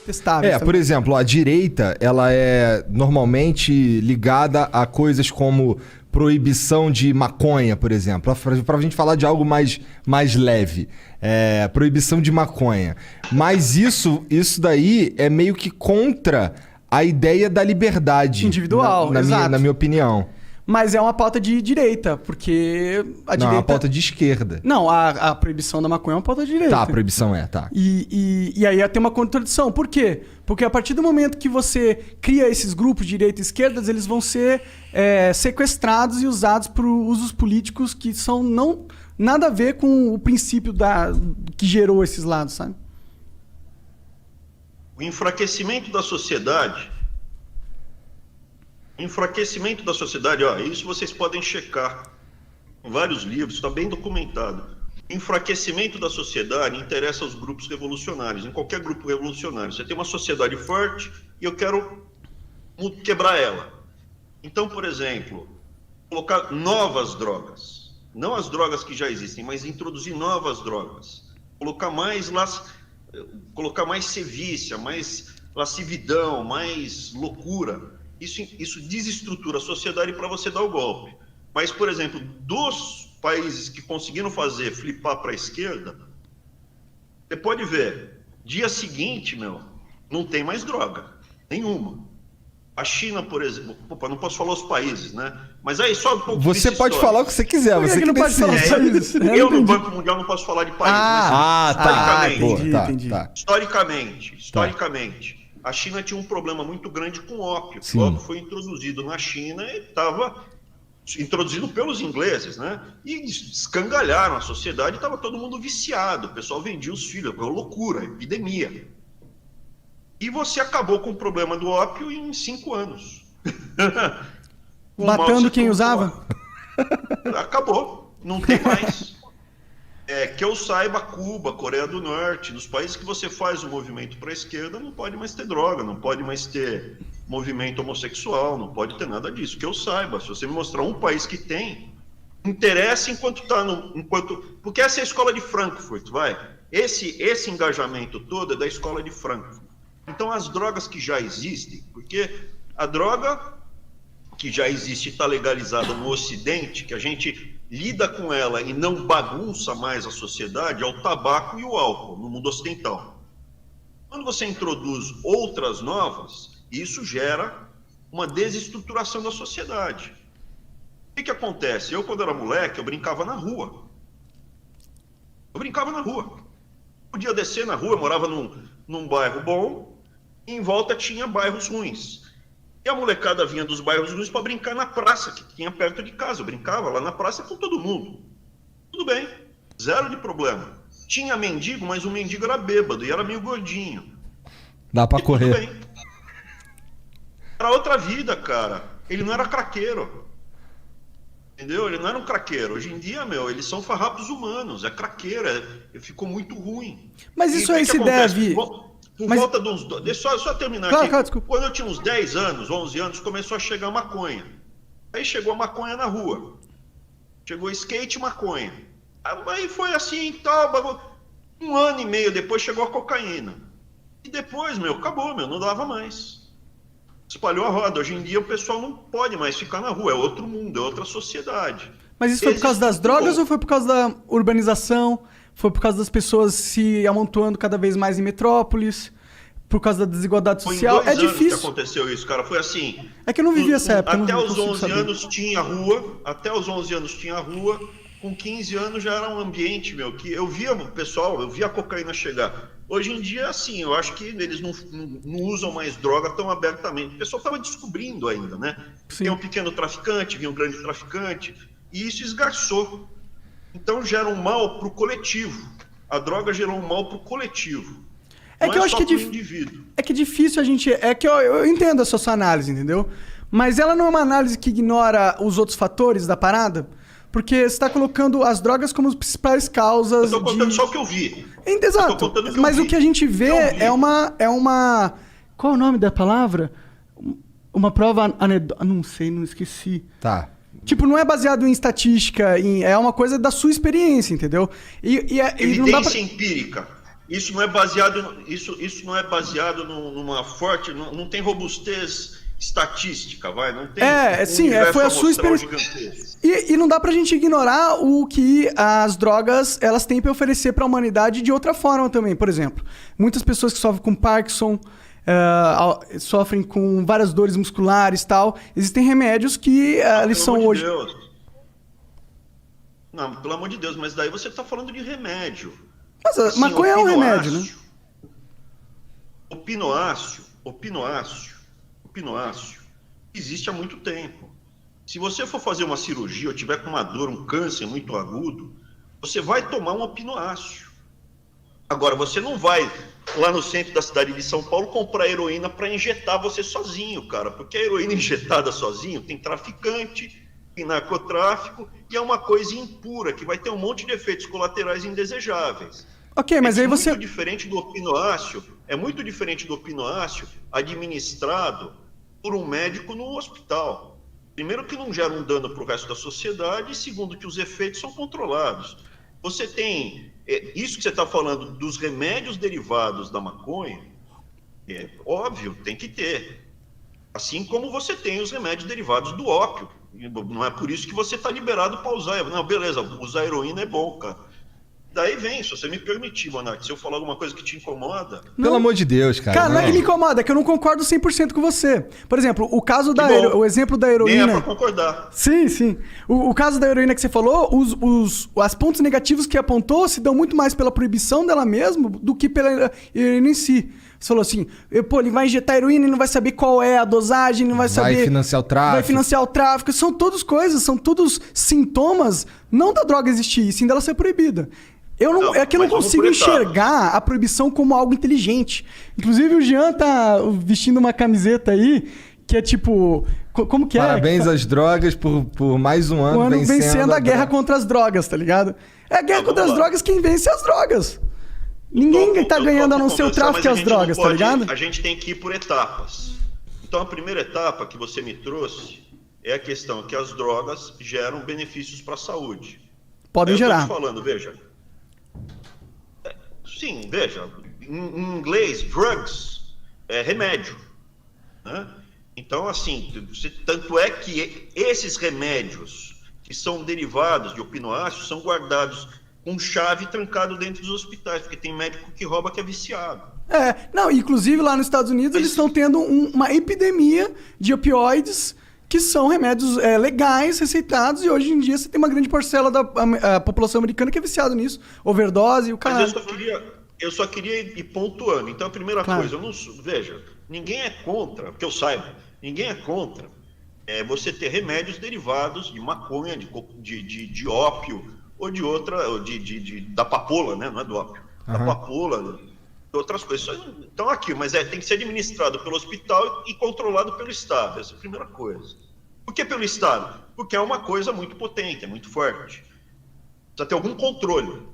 testáveis. Por exemplo, a direita, ela é normalmente ligada a coisas como proibição de maconha, por exemplo. Pra gente falar de algo mais leve. Proibição de maconha. Mas isso daí é meio que contra a ideia da liberdade. Individual, exato. Na minha opinião. Mas é uma pauta de direita, porque a direita... Não, é uma pauta de esquerda. Não, a proibição da maconha é uma pauta de direita. Tá, a proibição tá. E aí tem uma contradição. Por quê? Porque a partir do momento que você cria esses grupos de direita e esquerda, eles vão ser sequestrados e usados por usos políticos que são nada a ver com o princípio que gerou esses lados, sabe? O enfraquecimento da sociedade... isso vocês podem checar em vários livros, está bem documentado. O enfraquecimento da sociedade interessa aos grupos revolucionários, em qualquer grupo revolucionário. Você tem uma sociedade forte e eu quero quebrar ela. Então, por exemplo, colocar novas drogas, não as drogas que já existem, mas introduzir novas drogas, colocar mais sevícia, mais lascividão, mais loucura. Isso desestrutura a sociedade para você dar o golpe. Mas, por exemplo, dos países que conseguiram fazer flipar para a esquerda, você pode ver, dia seguinte, não tem mais droga, nenhuma. A China, por exemplo, não posso falar os países, né? Mas aí só do ponto de vista Você pode histórico. falar o que você quiser, você que não pode falar os países. Eu no Banco Mundial não posso falar de país, mas Entendi. Historicamente, a China tinha um problema muito grande com ópio. Sim. O ópio foi introduzido na China e estava introduzido pelos ingleses, né? E escangalharam a sociedade, estava todo mundo viciado. O pessoal vendia os filhos, foi uma loucura, epidemia. E você acabou com o problema do ópio em 5 anos. Matando quem usava? Acabou, não tem mais. Que eu saiba, Cuba, Coreia do Norte, nos países que você faz o movimento para a esquerda, não pode mais ter droga, não pode mais ter movimento homossexual, não pode ter nada disso. Que eu saiba, se você me mostrar um país que tem, interessa porque essa é a escola de Frankfurt, vai. Esse engajamento todo é da escola de Frankfurt. Então as drogas que já existem, porque a droga que já existe está legalizada no Ocidente, que a gente lida com ela e não bagunça mais a sociedade, é o tabaco e o álcool no mundo ocidental. Quando você introduz outras novas, isso gera uma desestruturação da sociedade. O que acontece? Eu, quando era moleque, eu brincava na rua. Podia descer na rua, eu morava num bairro bom, e em volta tinha bairros ruins. E a molecada vinha dos bairros ruins para brincar na praça, que tinha perto de casa. Eu brincava lá na praça com todo mundo. Tudo bem, zero de problema. Tinha mendigo, mas o mendigo era bêbado e era meio gordinho. Dá para correr. Tudo bem. Era outra vida, cara. Ele não era craqueiro. Entendeu? Ele não era um craqueiro. Hoje em dia, eles são farrapos humanos. É craqueiro, ficou muito ruim. Mas isso aí se deve... Volta de uns... Deixa eu só terminar aqui. Claro, desculpa. Quando eu tinha uns 10 anos, 11 anos, começou a chegar maconha. Aí chegou a maconha na rua. Chegou skate e maconha. Aí foi assim, tal, 1 ano e meio depois chegou a cocaína. E depois, acabou, não dava mais. Espalhou a roda. Hoje em dia o pessoal não pode mais ficar na rua. É outro mundo, é outra sociedade. Mas isso foi por causa das drogas ou foi por causa da urbanização? Foi por causa das pessoas se amontoando cada vez mais em metrópolis? Por causa da desigualdade social? Foi em 2 anos difícil. que aconteceu isso, cara. Foi assim... É que eu não vivi essa época. Até os 11 anos tinha rua. Com 15 anos já era um ambiente, que eu via o pessoal, eu via a cocaína chegar. Hoje em dia, assim, eu acho que eles não usam mais droga tão abertamente. O pessoal estava descobrindo ainda, né? Sim. Tem um pequeno traficante, vinha um grande traficante, e isso esgarçou. Então gera um mal para o coletivo. A droga gerou um mal para o coletivo. É que eu acho que indivíduo. É que é difícil a gente... É que eu entendo a sua análise, entendeu? Mas ela não é uma análise que ignora os outros fatores da parada? Porque você está colocando as drogas como as principais causas. Eu estou contando só o que eu vi. Exato. Mas o que a gente vê é uma... Qual é o nome da palavra? Uma prova anedótica. Não sei, não esqueci. Tá. Tipo, não é baseado em estatística, é uma coisa da sua experiência, entendeu? Evidência empírica. isso não é baseado, isso não é baseado numa forte, não tem robustez estatística, vai, não tem sim, foi a sua experiência. E não dá pra gente ignorar o que as drogas elas têm pra oferecer pra humanidade de outra forma também. Por exemplo, muitas pessoas que sofrem com Parkinson, sofrem com várias dores musculares e tal, existem remédios que eles são hoje... Deus. Não, pelo amor de Deus, mas daí você tá falando de remédio. Mas a maconha é um remédio, né? O pinoácio existe há muito tempo. Se você for fazer uma cirurgia ou tiver com uma dor, um câncer muito agudo, você vai tomar um pinoácio. Agora, você não vai lá no centro da cidade de São Paulo comprar heroína para injetar você sozinho, cara, porque a heroína injetada sozinho tem traficante, tem narcotráfico e é uma coisa impura que vai ter um monte de efeitos colaterais indesejáveis. Ok, mas aí você... É muito diferente do opinoácio administrado por um médico no hospital. Primeiro que não gera um dano para o resto da sociedade e segundo que os efeitos são controlados. Você tem isso que você está falando dos remédios derivados da maconha, é óbvio, tem que ter. Assim como você tem os remédios derivados do ópio. Não é por isso que você está liberado para usar. Não, beleza, usar heroína é bom, cara. Daí vem, se você me permitir, Monark, se eu falar alguma coisa que te incomoda... Pelo amor de Deus, cara. Cara, não é que me incomoda, é que eu não concordo 100% com você. Por exemplo, o caso o exemplo da heroína... Nem é pra concordar. Sim. O caso da heroína que você falou, as pontos negativos que apontou se dão muito mais pela proibição dela mesmo do que pela heroína em si. Você falou assim, ele vai injetar heroína e não vai saber qual é a dosagem, não vai saber... Vai financiar o tráfico. Vai financiar o tráfico. São todas coisas, são todos sintomas, não da droga existir, e sim dela ser proibida. Eu não consigo enxergar a proibição como algo inteligente. Inclusive, o Jean tá vestindo uma camiseta aí que é tipo... Como que é? Parabéns às drogas por mais um ano vencendo a guerra contra as drogas, tá ligado? É a guerra contra as drogas quem vence as drogas. Ninguém tá ganhando a não ser o tráfico e as drogas, tá ligado? A gente tem que ir por etapas. Então, a primeira etapa que você me trouxe é a questão que as drogas geram benefícios para a saúde. Podem gerar. Eu tô te falando, veja... Sim, veja, em inglês, drugs é remédio, né? Então, assim, tanto é que esses remédios que são derivados de opinoáceos são guardados com chave trancado dentro dos hospitais, porque tem médico que rouba que é viciado. Não, inclusive lá nos Estados Unidos eles estão tendo uma epidemia de opioides que são remédios legais, receitados, e hoje em dia você tem uma grande parcela da população americana que é viciada nisso, overdose e o caralho. Mas eu só queria ir pontuando. Então, a primeira coisa, veja, ninguém é contra, que eu saiba, ninguém é contra você ter remédios derivados de maconha, de ópio, ou de outra, da papoula, né? Não é do ópio, da papoula, outras coisas. Então, mas tem que ser administrado pelo hospital e controlado pelo Estado. Essa é a primeira coisa. Por que pelo Estado? Porque é uma coisa muito potente, é muito forte. Precisa ter algum controle.